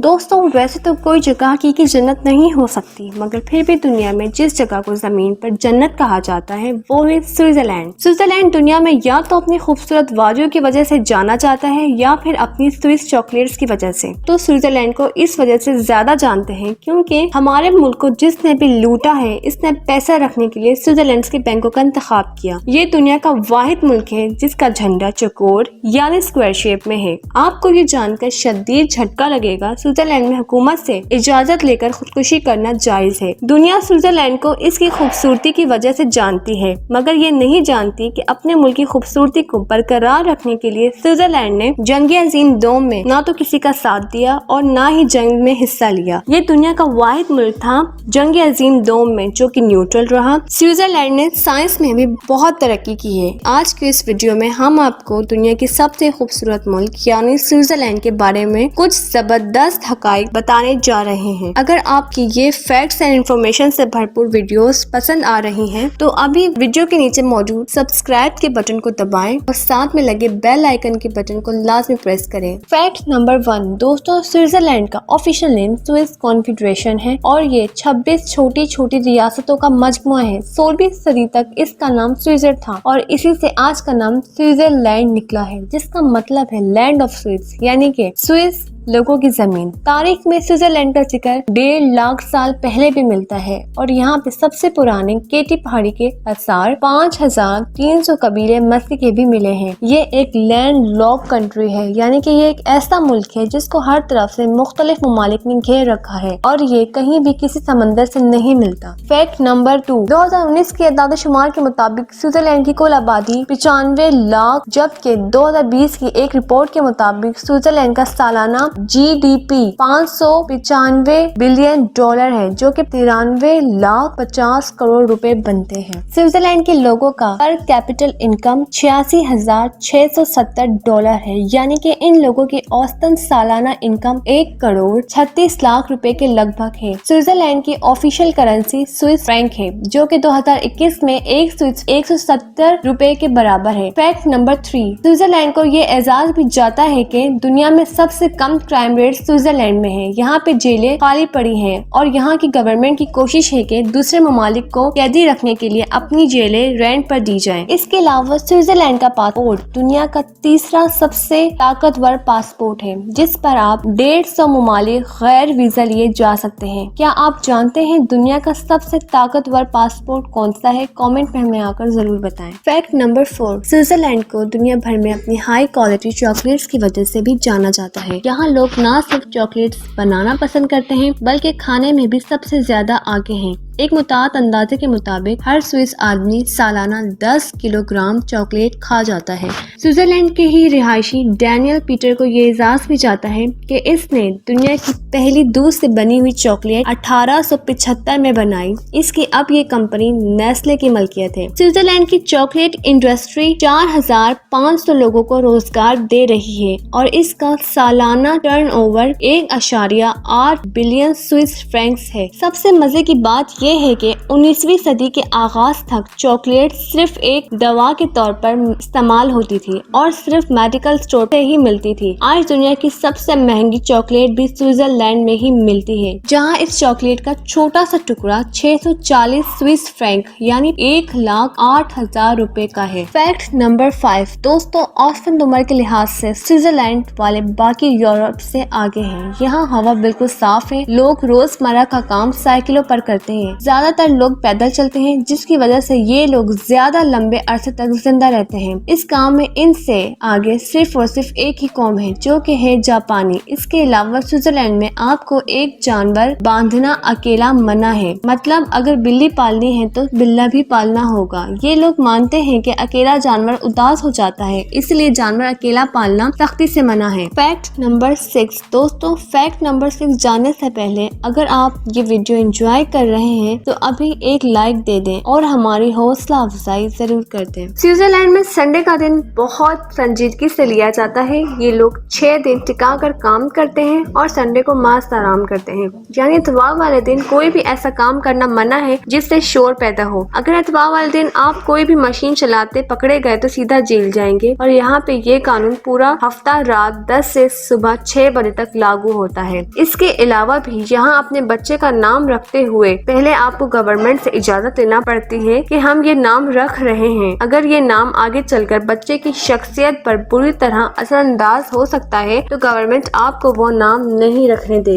दोस्तों वैसे तो कोई जगह की जन्नत नहीं हो सकती, मगर फिर भी दुनिया में जिस जगह को जमीन पर जन्नत कहा जाता है वो है स्विट्जरलैंड। स्विट्जरलैंड दुनिया में या तो अपनी खूबसूरत वादियों की वजह से जाना जाता है या फिर अपनी स्विस चॉकलेट्स की वजह से। तो स्विट्जरलैंड को इस वजह से ज्यादा जानते हैं क्योंकि हमारे मुल्क को जिसने भी लूटा है इसने पैसा रखने के लिए स्विट्जरलैंड के बैंकों का इंतखाब किया। ये दुनिया का वाहिद मुल्क है जिसका झंडा चौकोर यानी स्क्वायर शेप में है। आपको ये जानकर शदीद झटका लगेगा, स्विट्जरलैंड में हुकूमत से इजाजत लेकर खुदकुशी करना जायज है। दुनिया स्विट्जरलैंड को इसकी खूबसूरती की वजह से जानती है, मगर ये नहीं जानती कि अपने मुल्क की खूबसूरती को बरकरार रखने के लिए स्विट्जरलैंड ने जंग अजीम दोम में ना तो किसी का साथ दिया और ना ही जंग में हिस्सा लिया। ये दुनिया का वाहिद मुल्क था जंग अजीम दोम में जो कि न्यूट्रल रहा। स्विट्जरलैंड ने साइंस में भी बहुत तरक्की की है। आज के इस वीडियो में हम आपको दुनिया के सबसे खूबसूरत मुल्क यानी स्विट्जरलैंड के बारे में कुछ जबरदस्त हकाइक बताने जा रहे हैं। अगर आपकी ये फैक्ट्स एंड इन्फॉर्मेशन से भरपूर वीडियोस पसंद आ रही हैं, तो अभी वीडियो के नीचे मौजूद सब्सक्राइब के बटन को दबाएं और साथ में लगे बेल आइकन के बटन को लाजमी प्रेस करें। फैक्ट नंबर 1 दोस्तों, स्विट्जरलैंड का ऑफिशियल नेम स्विस कॉन्फेडरेशन है और ये 26 छोटी छोटी रियासतों का मजमुआ है। 16वीं सदी तक इसका नाम स्विट्जर था और इसी से आज का नाम स्विट्जरलैंड निकला है, जिसका मतलब है लैंड ऑफ स्विस यानी कि स्विस लोगों की जमीन। तारीख में स्विट्जरलैंड का जिक्र 1.5 लाख साल पहले भी मिलता है और यहाँ पे सबसे पुराने केटी पहाड़ी के आसार 5300 कबीले मसी के भी मिले हैं। ये एक लैंड लॉक कंट्री है, यानी कि ये एक ऐसा मुल्क है जिसको हर तरफ से मुख्तलिफ ममालिक ने घेर रखा है और ये कहीं भी किसी समंदर से नहीं मिलता। फैक्ट नंबर 2 2019 के एदाद-ओ-शुमार के मुताबिक स्विट्जरलैंड की कुल आबादी 95 लाख, जबकि 2020 की एक रिपोर्ट के मुताबिक स्विट्जरलैंड का सालाना GDP 595 बिलियन डॉलर है, जो कि 93 लाख 50 करोड़ रुपए बनते हैं। स्विट्जरलैंड के लोगों का पर कैपिटल इनकम 86,670 डॉलर है, यानी कि इन लोगों की औसतन सालाना इनकम 1 करोड़ 36 लाख रुपए के लगभग है। स्विट्जरलैंड की ऑफिशियल करेंसी स्विस फ्रैंक है, जो कि 2021 में एक स्विस 170 रुपए के बराबर है। फैक्ट नंबर 3 स्विट्जरलैंड को ये एजाज भी जाता है कि दुनिया में सबसे कम क्राइम रेट स्विट्जरलैंड में है। यहाँ पे जेलें खाली पड़ी हैं और यहाँ की गवर्नमेंट की कोशिश है कि दूसरे ममालिक को कैदी रखने के लिए अपनी जेलें रेंट पर दी जाएं। इसके अलावा स्विट्जरलैंड का पासपोर्ट दुनिया का तीसरा सबसे ताकतवर पासपोर्ट है, जिस पर आप 150 ममालिक गैर वीजा लिए जा सकते हैं। क्या आप जानते हैं दुनिया का सबसे ताकतवर पासपोर्ट कौन सा है? कॉमेंट में हमें आकर जरूर बताएं। फैक्ट नंबर 4 स्विट्जरलैंड को दुनिया भर में अपनी हाई क्वालिटी चॉकलेट्स की वजह से भी जाना जाता है। यहाँ लोग ना सिर्फ चॉकलेट्स बनाना पसंद करते हैं बल्कि खाने में भी सबसे ज्यादा आगे हैं। एक मुताद अंदाजे के मुताबिक हर स्विस आदमी सालाना 10 किलोग्राम चॉकलेट खा जाता है। स्विट्जरलैंड के ही रिहायशी डैनियल पीटर को ये एजाज भी जाता है कि इसने दुनिया की पहली दूध से बनी हुई चॉकलेट 1875 में बनाई। इसकी अब ये कंपनी नेस्ले की मलकियत है। स्विट्जरलैंड की चॉकलेट इंडस्ट्री 4500 लोगों को रोजगार दे रही है और इसका सालाना टर्नओवर 1.8 बिलियन स्विस फ्रैंक्स है। सबसे मजे की बात ये है कि 19वीं सदी के आगाज तक चॉकलेट सिर्फ एक दवा के तौर पर इस्तेमाल होती थी और सिर्फ मेडिकल स्टोर पे ही मिलती थी। आज दुनिया की सबसे महंगी चॉकलेट भी स्विट्जरलैंड में ही मिलती है, जहां इस चॉकलेट का छोटा सा टुकड़ा 640 स्विस फ्रैंक यानी 1,08,000 रुपए का है। फैक्ट नंबर 5 दोस्तों, औसतन उम्र के लिहाज से स्विट्जरलैंड वाले बाकी यूरोप से आगे हैं। यहाँ हवा बिल्कुल साफ है। लोग रोजमर्रा का काम साइकिलों पर करते हैं। ज्यादातर लोग पैदल चलते हैं, जिसकी वजह से ये लोग ज्यादा लंबे अरसे तक जिंदा रहते हैं। इस काम में इनसे आगे सिर्फ और सिर्फ एक ही कौम है, जो कि है जापानी। इसके अलावा स्विट्जरलैंड में आपको एक जानवर बांधना अकेला मना है, मतलब अगर बिल्ली पालनी है तो बिल्ला भी पालना होगा। ये लोग मानते हैं कि अकेला जानवर उदास हो जाता है, इसलिए जानवर अकेला पालना सख्ती से मना है। फैक्ट नंबर 6 दोस्तों, फैक्ट नंबर 6 जानने से पहले अगर आप ये वीडियो एंजॉय कर रहे हैं हैं तो अभी एक लाइक दे दें और हमारी हौसला अफजाई जरूर कर दें। स्विट्जरलैंड में संडे का दिन बहुत संजीदगी से लिया जाता है। ये लोग 6 दिन टिका कर काम करते हैं और संडे को मस्त आराम करते हैं। यानी इतवार वाले दिन कोई भी ऐसा काम करना मना है जिससे शोर पैदा हो। अगर इतवार वाले दिन आप कोई भी मशीन चलाते पकड़े गए तो सीधा जेल जाएंगे और यहाँ पे ये कानून पूरा हफ्ता रात 10 से सुबह 6 बजे तक लागू होता है। इसके अलावा भी यहाँ अपने बच्चे का नाम रखते हुए पहले आपको गवर्नमेंट से इजाजत लेना पड़ती है कि हम ये नाम रख रहे हैं। अगर ये नाम आगे चलकर बच्चे की शख्सियत पर बुरी तरह असरअंदाज हो सकता है तो गवर्नमेंट आपको वो नाम नहीं रखने देगी।